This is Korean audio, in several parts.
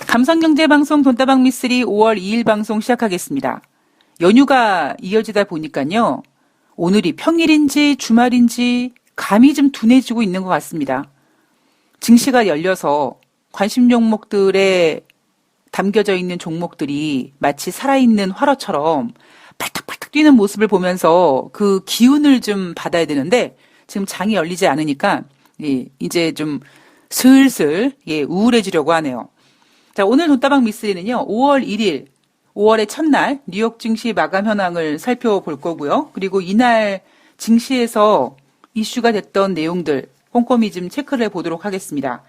감성경제방송 돈다방 미쓰리 5월 2일 방송 시작하겠습니다. 연휴가 이어지다 보니까요. 오늘이 평일인지 주말인지 감이 좀 둔해지고 있는 것 같습니다. 증시가 열려서 관심 종목들에 담겨져 있는 종목들이 마치 살아있는 화로처럼 팔딱팔딱 뛰는 모습을 보면서 그 기운을 좀 받아야 되는데 지금 장이 열리지 않으니까 이제 좀 슬슬 우울해지려고 하네요. 자, 오늘 돈다방 미쓰리는요, 5월 1일, 5월의 첫날 뉴욕 증시 마감 현황을 살펴볼 거고요. 그리고 이날 증시에서 이슈가 됐던 내용들 꼼꼼히 좀 체크를 해보도록 하겠습니다.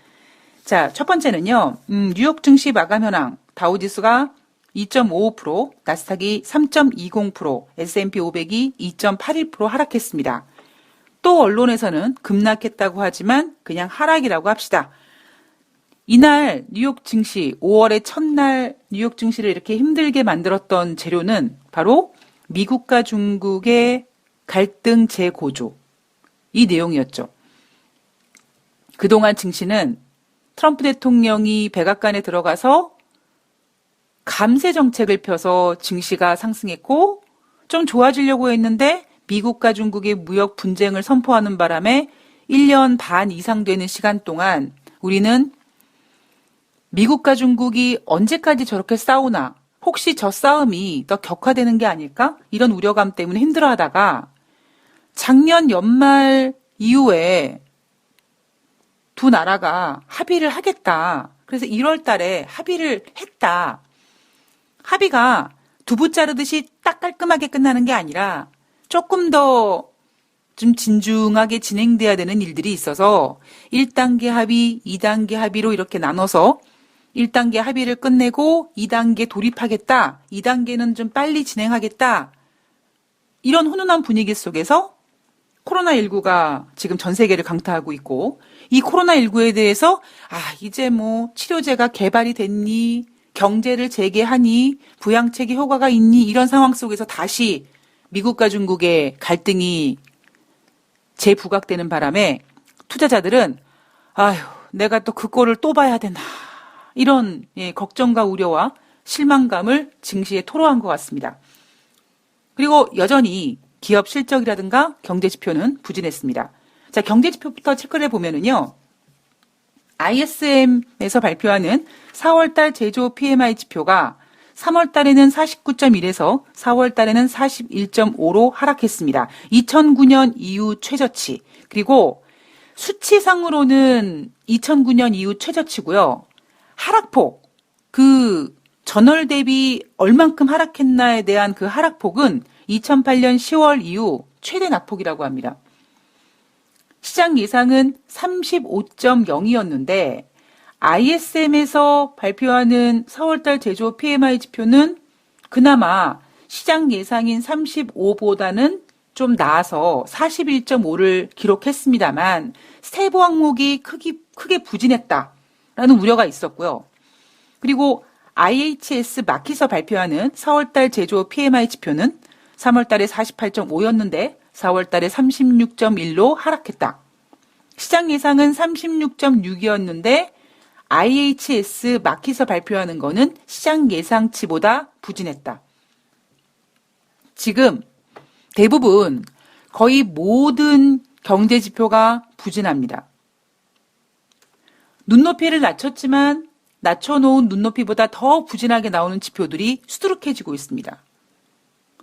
자, 첫 번째는요, 뉴욕 증시 마감 현황, 다우지수가 2.55%, 나스닥이 3.20%, S&P 500이 2.81% 하락했습니다. 또 언론에서는 급락했다고 하지만 그냥 하락이라고 합시다. 이날 뉴욕 증시, 5월의 첫날 뉴욕 증시를 이렇게 힘들게 만들었던 재료는 바로 미국과 중국의 갈등 재고조, 이 내용이었죠. 그동안 증시는 트럼프 대통령이 백악관에 들어가서 감세 정책을 펴서 증시가 상승했고 좀 좋아지려고 했는데 미국과 중국의 무역 분쟁을 선포하는 바람에 1년 반 이상 되는 시간 동안 우리는 미국과 중국이 언제까지 저렇게 싸우나, 혹시 저 싸움이 더 격화되는 게 아닐까? 이런 우려감 때문에 힘들어하다가 작년 연말 이후에 두 나라가 합의를 하겠다. 그래서 1월 달에 합의를 했다. 합의가 두부 자르듯이 딱 깔끔하게 끝나는 게 아니라 조금 더 좀 진중하게 진행돼야 되는 일들이 있어서 1단계 합의, 2단계 합의로 이렇게 나눠서 1단계 합의를 끝내고 2단계 돌입하겠다. 2단계는 좀 빨리 진행하겠다. 이런 훈훈한 분위기 속에서 코로나19가 지금 전 세계를 강타하고 있고 이 코로나19에 대해서 이제 뭐 치료제가 개발이 됐니? 경제를 재개하니? 부양책이 효과가 있니? 이런 상황 속에서 다시 미국과 중국의 갈등이 재부각되는 바람에 투자자들은 내가 또 그 꼴을 또 봐야 되나? 이런 걱정과 우려와 실망감을 증시에 토로한 것 같습니다. 그리고 여전히 기업 실적이라든가 경제 지표는 부진했습니다. 자, 경제 지표부터 체크를 해보면은요. ISM에서 발표하는 4월달 제조 PMI 지표가 3월 달에는 49.1에서 4월 달에는 41.5로 하락했습니다. 2009년 이후 최저치. 그리고 수치상으로는 2009년 이후 최저치고요. 하락폭, 그 전월 대비 얼만큼 하락했나에 대한 그 하락폭은 2008년 10월 이후 최대 낙폭이라고 합니다. 시장 예상은 35.0이었는데 ISM에서 발표하는 4월달 제조 PMI 지표는 그나마 시장 예상인 35보다는 좀 나아서 41.5를 기록했습니다만 세부 항목이 크게 부진했다라는 우려가 있었고요. 그리고 IHS 마킷에서 발표하는 4월달 제조 PMI 지표는 3월달에 48.5였는데 4월달에 36.1로 하락했다. 시장 예상은 36.6이었는데 IHS 마킷에서 발표하는 거는 시장 예상치보다 부진했다. 지금 대부분 거의 모든 경제 지표가 부진합니다. 눈높이를 낮췄지만 낮춰놓은 눈높이보다 더 부진하게 나오는 지표들이 수두룩해지고 있습니다.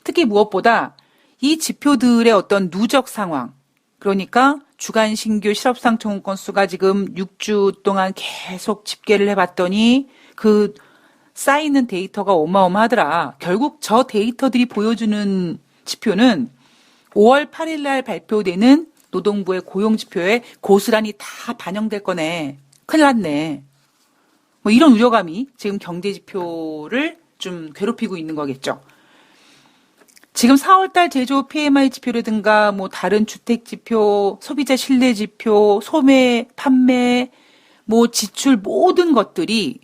특히 무엇보다 이 지표들의 어떤 누적 상황, 그러니까 주간 신규 실업상 청구 건수가 지금 6주 동안 계속 집계를 해봤더니 그 쌓이는 데이터가 어마어마하더라. 결국 저 데이터들이 보여주는 지표는 5월 8일 날 발표되는 노동부의 고용지표에 고스란히 다 반영될 거네. 큰일 났네. 뭐 이런 우려감이 지금 경제지표를 좀 괴롭히고 있는 거겠죠. 지금 4월달 제조 PMI 지표라든가 뭐 다른 주택지표, 소비자 신뢰지표, 소매, 판매, 뭐 지출 모든 것들이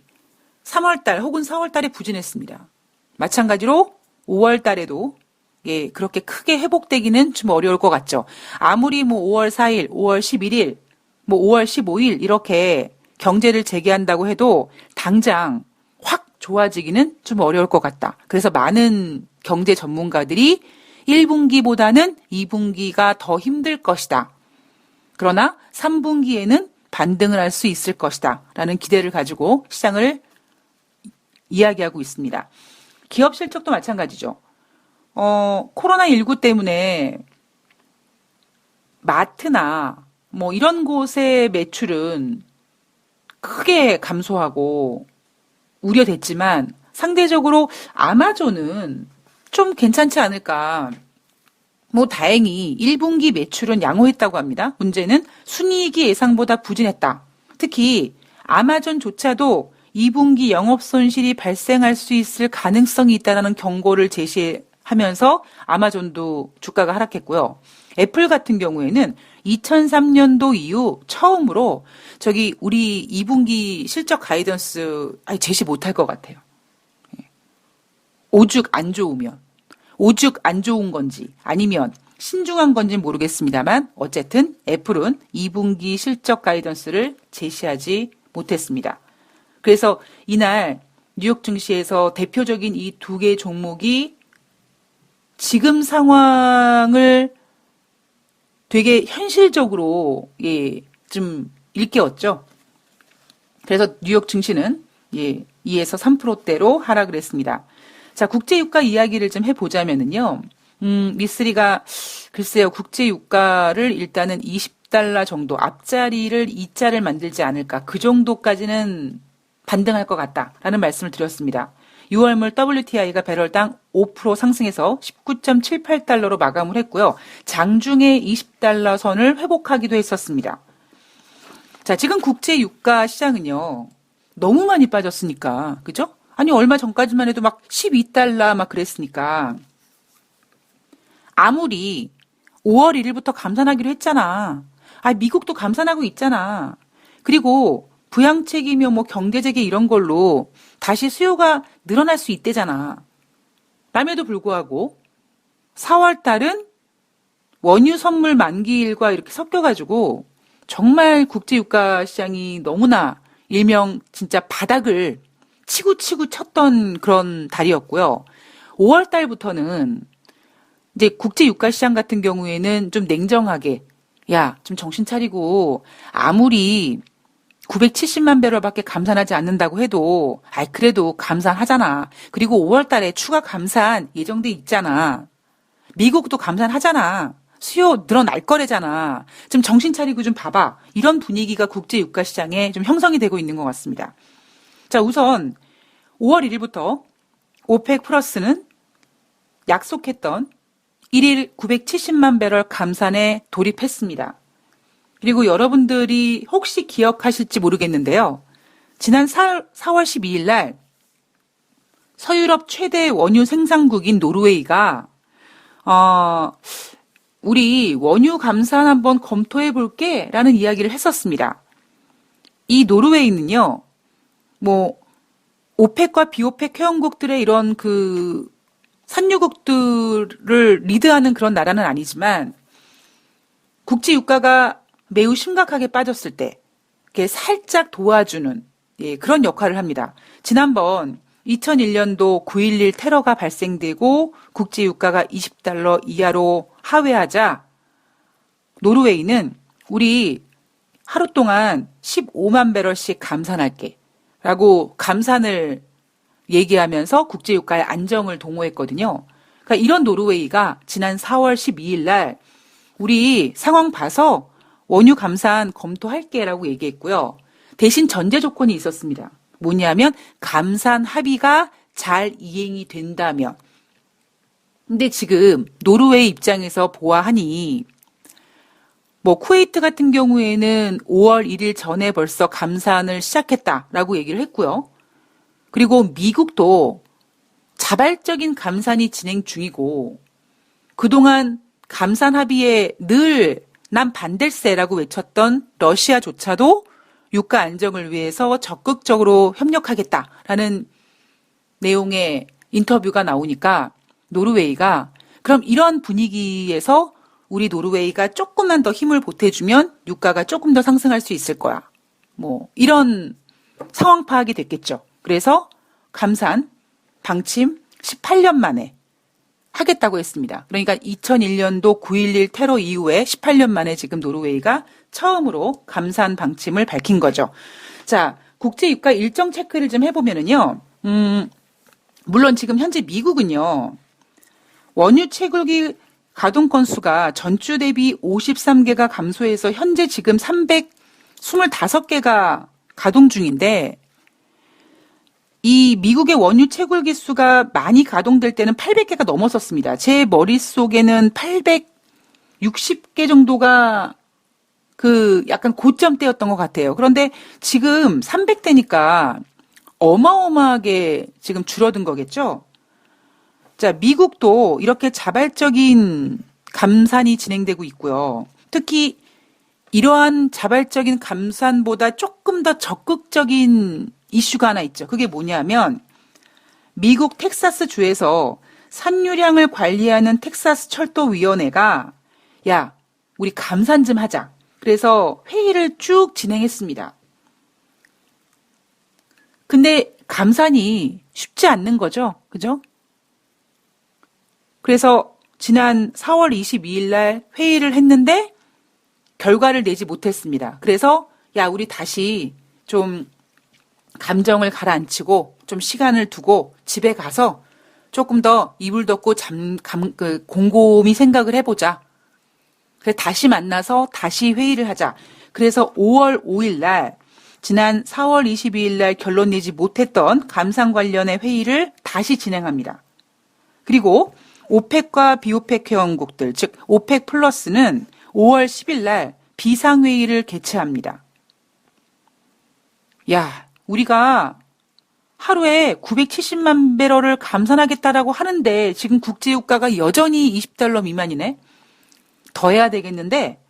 3월달 혹은 4월달에 부진했습니다. 마찬가지로 5월달에도 그렇게 크게 회복되기는 좀 어려울 것 같죠. 아무리 뭐 5월 4일, 5월 11일, 뭐 5월 15일 이렇게 경제를 재개한다고 해도 당장 좋아지기는 좀 어려울 것 같다. 그래서 많은 경제 전문가들이 1분기보다는 2분기가 더 힘들 것이다. 그러나 3분기에는 반등을 할 수 있을 것이다. 라는 기대를 가지고 시장을 이야기하고 있습니다. 기업 실적도 마찬가지죠. 코로나19 때문에 마트나 뭐 이런 곳의 매출은 크게 감소하고 우려됐지만 상대적으로 아마존은 좀 괜찮지 않을까. 뭐 다행히 1분기 매출은 양호했다고 합니다. 문제는 순이익이 예상보다 부진했다. 특히 아마존조차도 2분기 영업 손실이 발생할 수 있을 가능성이 있다는 경고를 제시하면서 아마존도 주가가 하락했고요. 애플 같은 경우에는 2003년도 이후 처음으로 우리 2분기 실적 가이던스 제시 못할 것 같아요. 오죽 안 좋은 건지 아니면 신중한 건지 모르겠습니다만 어쨌든 애플은 2분기 실적 가이던스를 제시하지 못했습니다. 그래서 이날 뉴욕 증시에서 대표적인 이 두 개 종목이 지금 상황을 되게 현실적으로 좀 일깨웠죠. 그래서 뉴욕 증시는 2에서 3%대로 하락을 했습니다. 자, 국제유가 이야기를 좀 해보자면은요. 미쓰리가 글쎄요, 국제유가를 일단은 20달러 정도, 앞자리를 2자를 만들지 않을까. 그 정도까지는 반등할 것 같다라는 말씀을 드렸습니다. 6월물 WTI가 배럴당 5% 상승해서 19.78달러로 마감을 했고요. 장중에 20달러 선을 회복하기도 했었습니다. 자, 지금 국제유가 시장은요. 너무 많이 빠졌으니까, 그죠? 아니, 얼마 전까지만 해도 막 12달러 막 그랬으니까. 아무리 5월 1일부터 감산하기로 했잖아. 미국도 감산하고 있잖아. 그리고 부양책이며 뭐 경제재개 이런 걸로 다시 수요가 늘어날 수 있대잖아. 람에도 불구하고 4월 달은 원유 선물 만기일과 이렇게 섞여가지고 정말 국제유가 시장이 너무나 일명 진짜 바닥을 치고 쳤던 그런 달이었고요. 5월 달부터는 이제 국제유가 시장 같은 경우에는 좀 냉정하게 좀 정신 차리고 아무리 970만 배럴밖에 감산하지 않는다고 해도 그래도 감산하잖아. 그리고 5월 달에 추가 감산 예정돼 있잖아. 미국도 감산하잖아. 수요 늘어날 거래잖아. 좀 정신 차리고 좀 봐봐. 이런 분위기가 국제유가 시장에 좀 형성이 되고 있는 것 같습니다. 자, 우선 5월 1일부터 오펙 플러스는 약속했던 1일 970만 배럴 감산에 돌입했습니다. 그리고 여러분들이 혹시 기억하실지 모르겠는데요. 지난 4월 12일 날 서유럽 최대 원유 생산국인 노르웨이가 우리 원유 감산 한번 검토해 볼게 라는 이야기를 했었습니다. 이 노르웨이는요. 뭐 오펙과 비오펙 회원국들의 이런 그 산유국들을 리드하는 그런 나라는 아니지만 국제유가가 매우 심각하게 빠졌을 때 이렇게 살짝 도와주는 그런 역할을 합니다. 지난번 2001년도 9.11 테러가 발생되고 국제유가가 20달러 이하로 하회하자 노르웨이는 우리 하루 동안 15만 배럴씩 감산할게 라고 감산을 얘기하면서 국제유가의 안정을 도모했거든요. 그러니까 이런 노르웨이가 지난 4월 12일 날 우리 상황 봐서 원유 감산 검토할게라고 얘기했고요. 대신 전제 조건이 있었습니다. 뭐냐면 감산 합의가 잘 이행이 된다면. 근데 지금 노르웨이 입장에서 보아하니 뭐 쿠웨이트 같은 경우에는 5월 1일 전에 벌써 감산을 시작했다라고 얘기를 했고요. 그리고 미국도 자발적인 감산이 진행 중이고 그동안 감산 합의에 늘 난 반댈세라고 외쳤던 러시아조차도 유가 안정을 위해서 적극적으로 협력하겠다라는 내용의 인터뷰가 나오니까 노르웨이가 그럼 이런 분위기에서 우리 노르웨이가 조금만 더 힘을 보태주면 유가가 조금 더 상승할 수 있을 거야. 뭐 이런 상황 파악이 됐겠죠. 그래서 감산 방침 18년 만에 하겠다고 했습니다. 그러니까 2001년도 9.11 테러 이후에 18년 만에 지금 노르웨이가 처음으로 감산 방침을 밝힌 거죠. 자, 국제유가 일정 체크를 좀 해보면은요, 물론 지금 현재 미국은요, 원유 채굴기 가동 건수가 전주 대비 53개가 감소해서 현재 지금 325개가 가동 중인데, 이 미국의 원유 채굴기 수가 많이 가동될 때는 800개가 넘었었습니다. 제 머릿속에는 860개 정도가 그 약간 고점대였던 것 같아요. 그런데 지금 300대니까 어마어마하게 지금 줄어든 거겠죠? 자, 미국도 이렇게 자발적인 감산이 진행되고 있고요. 특히 이러한 자발적인 감산보다 조금 더 적극적인 이슈가 하나 있죠. 그게 뭐냐면 미국 텍사스 주에서 산유량을 관리하는 텍사스 철도위원회가 야, 우리 감산 좀 하자. 그래서 회의를 쭉 진행했습니다. 근데 감산이 쉽지 않는 거죠. 그죠? 그래서 지난 4월 22일 날 회의를 했는데 결과를 내지 못했습니다. 그래서 야, 우리 다시 좀 감정을 가라앉히고 좀 시간을 두고 집에 가서 조금 더 이불 덮고 곰곰이 생각을 해보자. 그래서 다시 만나서 다시 회의를 하자. 그래서 5월 5일 날 지난 4월 22일 날 결론 내지 못했던 감산 관련의 회의를 다시 진행합니다. 그리고 오펙과 비오펙 회원국들, 즉 오펙 플러스는 5월 10일 날 비상회의를 개최합니다. 야, 우리가 하루에 970만 배럴을 감산하겠다라고 하는데 지금 국제유가가 여전히 $20 미만이네. 더 해야 되겠는데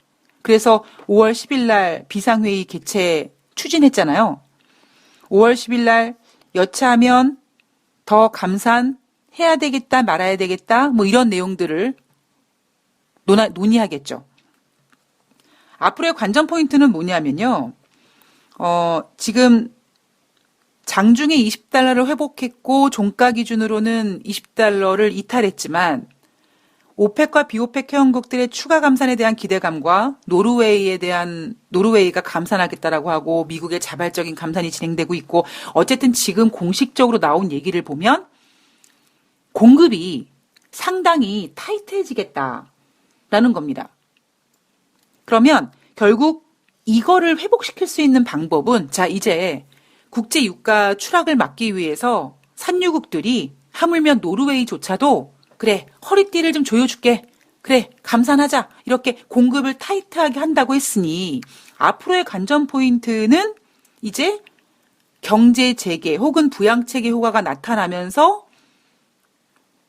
그래서 5월 10일 날 비상회의 개최 추진했잖아요. 5월 10일 날 여차하면 더 감산해야 되겠다 말아야 되겠다 뭐 이런 내용들을 논의하겠죠. 앞으로의 관전 포인트는 뭐냐면요. 지금 장중에 $20를 회복했고 종가 기준으로는 $20를 이탈했지만 오펙과 비오펙 회원국들의 추가 감산에 대한 기대감과 노르웨이가 감산하겠다라고 하고 미국의 자발적인 감산이 진행되고 있고 어쨌든 지금 공식적으로 나온 얘기를 보면 공급이 상당히 타이트해지겠다라는 겁니다. 그러면 결국 이거를 회복시킬 수 있는 방법은 자 이제 국제 유가 추락을 막기 위해서 산유국들이 하물며 노르웨이조차도 그래 허리띠를 좀 조여줄게. 그래 감산하자. 이렇게 공급을 타이트하게 한다고 했으니 앞으로의 관전 포인트는 이제 경제 재개 혹은 부양책의 효과가 나타나면서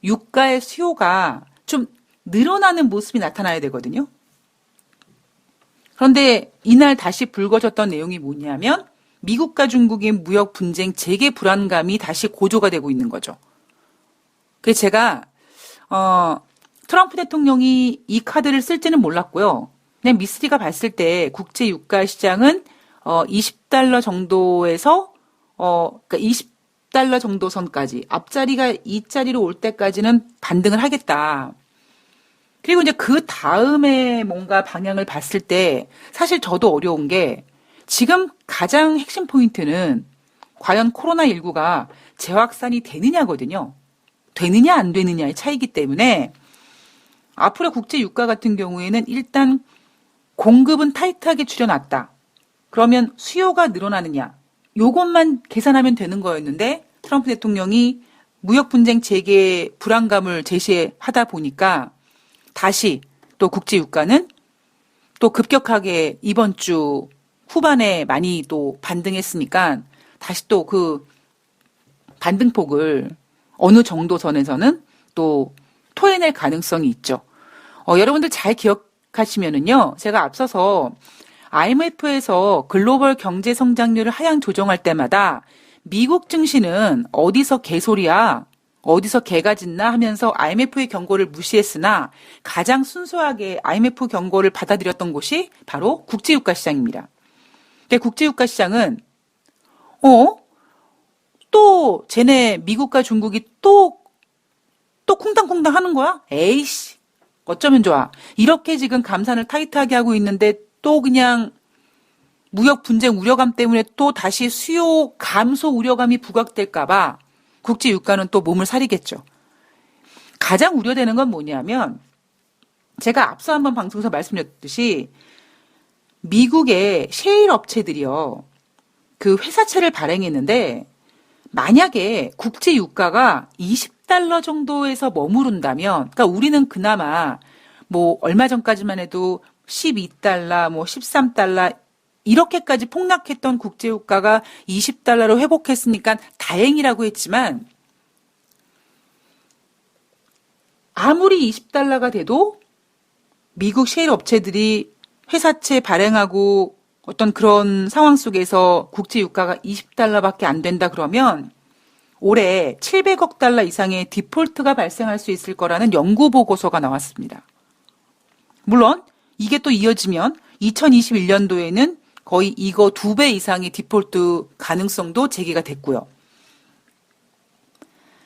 유가의 수요가 좀 늘어나는 모습이 나타나야 되거든요. 그런데 이날 다시 불거졌던 내용이 뭐냐면 미국과 중국의 무역 분쟁 재개 불안감이 다시 고조가 되고 있는 거죠. 그래서 제가 트럼프 대통령이 이 카드를 쓸지는 몰랐고요. 그냥 미스리가 봤을 때 국제 유가 시장은 $20 정도에서 그러니까 $20 정도 선까지 앞자리가 이 자리로 올 때까지는 반등을 하겠다. 그리고 이제 그 다음에 뭔가 방향을 봤을 때 사실 저도 어려운 게 지금 가장 핵심 포인트는 과연 코로나19가 재확산이 되느냐거든요. 되느냐 안 되느냐의 차이기 때문에 앞으로 국제 유가 같은 경우에는 일단 공급은 타이트하게 줄여놨다. 그러면 수요가 늘어나느냐. 요것만 계산하면 되는 거였는데 트럼프 대통령이 무역 분쟁 재개 불안감을 제시하다 보니까 다시 또 국제 유가는 또 급격하게 이번 주 후반에 많이 또 반등했으니까 다시 또 그 반등폭을 어느 정도 선에서는 또 토해낼 가능성이 있죠. 여러분들 잘 기억하시면은요, 제가 앞서서 IMF에서 글로벌 경제 성장률을 하향 조정할 때마다 미국 증시는 어디서 개소리야, 어디서 개가 짖나 하면서 IMF의 경고를 무시했으나 가장 순수하게 IMF 경고를 받아들였던 곳이 바로 국제유가 시장입니다. 근데 국제유가 시장은 또 쟤네 미국과 중국이 또 쿵당쿵당 하는 거야? 에이씨, 어쩌면 좋아. 이렇게 지금 감산을 타이트하게 하고 있는데 또 그냥 무역 분쟁 우려감 때문에 또 다시 수요 감소 우려감이 부각될까봐 국제 유가는 또 몸을 사리겠죠. 가장 우려되는 건 뭐냐면 제가 앞서 한번 방송에서 말씀드렸듯이 미국의 셰일 업체들이요. 그 회사채를 발행했는데 만약에 국제 유가가 20달러 정도에서 머무른다면 그러니까 우리는 그나마 뭐 얼마 전까지만 해도 12달러, 뭐 13달러 이렇게까지 폭락했던 국제 유가가 20달러로 회복했으니까 다행이라고 했지만 아무리 20달러가 돼도 미국 셰일 업체들이 회사채 발행하고 어떤 그런 상황 속에서 국제 유가가 20달러밖에 안 된다 그러면 올해 700억 달러 이상의 디폴트가 발생할 수 있을 거라는 연구 보고서가 나왔습니다. 물론 이게 또 이어지면 2021년도에는 거의 이거 2배 이상의 디폴트 가능성도 제기가 됐고요.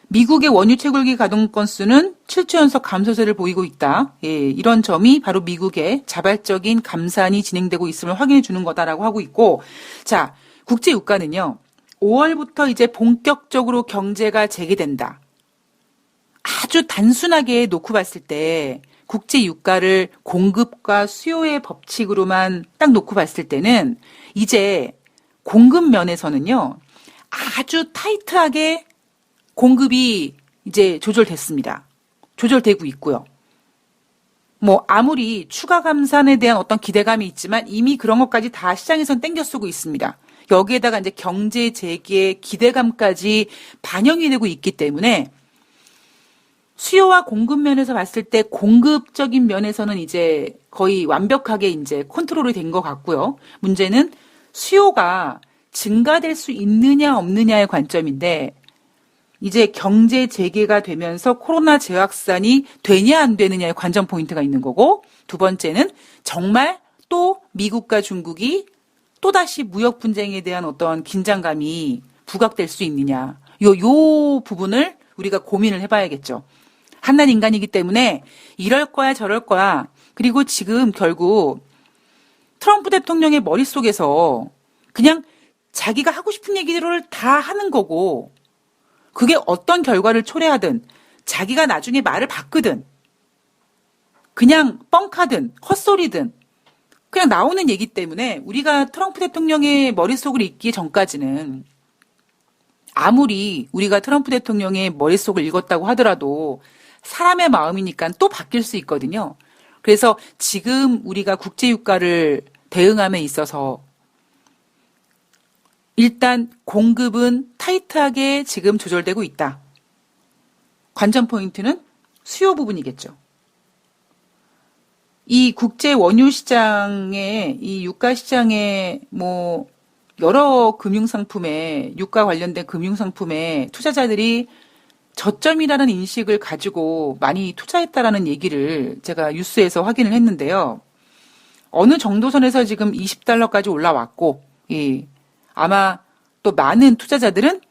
미국의 원유 채굴기 가동 건수는 7주 연속 감소세를 보이고 있다. 예, 이런 점이 바로 미국의 자발적인 감산이 진행되고 있음을 확인해 주는 거다라고 하고 있고, 자, 국제 유가는요, 5월부터 이제 본격적으로 경제가 재개된다. 아주 단순하게 놓고 봤을 때 국제 유가를 공급과 수요의 법칙으로만 딱 놓고 봤을 때는 이제 공급 면에서는요, 아주 타이트하게 공급이 이제 조절됐습니다. 조절되고 있고요. 뭐 아무리 추가 감산에 대한 어떤 기대감이 있지만 이미 그런 것까지 다 시장에선 땡겨 쓰고 있습니다. 여기에다가 이제 경제 재개의 기대감까지 반영이 되고 있기 때문에 수요와 공급 면에서 봤을 때 공급적인 면에서는 이제 거의 완벽하게 이제 컨트롤이 된 것 같고요. 문제는 수요가 증가될 수 있느냐 없느냐의 관점인데 이제 경제 재개가 되면서 코로나 재확산이 되냐 안 되느냐의 관전 포인트가 있는 거고 두 번째는 정말 또 미국과 중국이 또다시 무역 분쟁에 대한 어떤 긴장감이 부각될 수 있느냐. 요 부분을 우리가 고민을 해봐야겠죠. 한낱 인간이기 때문에 이럴 거야 저럴 거야. 그리고 지금 결국 트럼프 대통령의 머릿속에서 그냥 자기가 하고 싶은 얘기를 다 하는 거고 그게 어떤 결과를 초래하든 자기가 나중에 말을 바꾸든 그냥 뻥카든 헛소리든 그냥 나오는 얘기 때문에 우리가 트럼프 대통령의 머릿속을 읽기 전까지는 아무리 우리가 트럼프 대통령의 머릿속을 읽었다고 하더라도 사람의 마음이니까 또 바뀔 수 있거든요. 그래서 지금 우리가 국제유가를 대응함에 있어서 일단 공급은 타이트하게 지금 조절되고 있다. 관전 포인트는 수요 부분이겠죠. 이 국제 원유 시장에 이 유가 시장에 뭐 여러 금융상품에 유가 관련된 금융상품에 투자자들이 저점이라는 인식을 가지고 많이 투자했다라는 얘기를 제가 뉴스에서 확인을 했는데요. 어느 정도 선에서 지금 20달러까지 올라왔고, 예. 아마 또 많은 투자자들은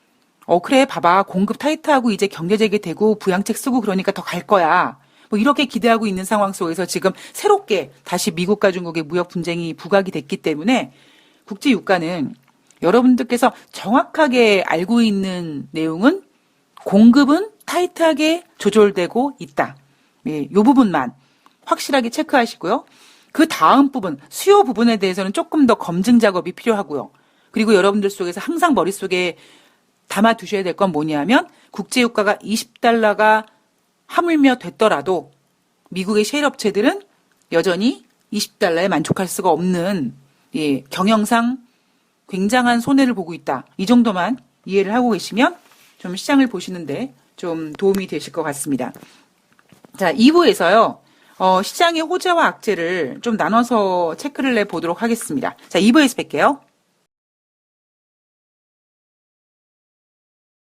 그래 봐봐 공급 타이트하고 이제 경제 재개되고 부양책 쓰고 그러니까 더 갈 거야. 뭐 이렇게 기대하고 있는 상황 속에서 지금 새롭게 다시 미국과 중국의 무역 분쟁이 부각이 됐기 때문에 국제 유가는 여러분들께서 정확하게 알고 있는 내용은 공급은 타이트하게 조절되고 있다. 예, 이 부분만 확실하게 체크하시고요. 그 다음 부분 수요 부분에 대해서는 조금 더 검증 작업이 필요하고요. 그리고 여러분들 속에서 항상 머릿속에 담아 두셔야 될 건 뭐냐면 국제유가가 20달러가 하물며 됐더라도 미국의 셰일 업체들은 여전히 20달러에 만족할 수가 없는 예, 경영상 굉장한 손해를 보고 있다. 이 정도만 이해를 하고 계시면 좀 시장을 보시는데 좀 도움이 되실 것 같습니다. 자, 2부에서요. 시장의 호재와 악재를 좀 나눠서 체크를 해보도록 하겠습니다. 자, 2부에서 뵐게요.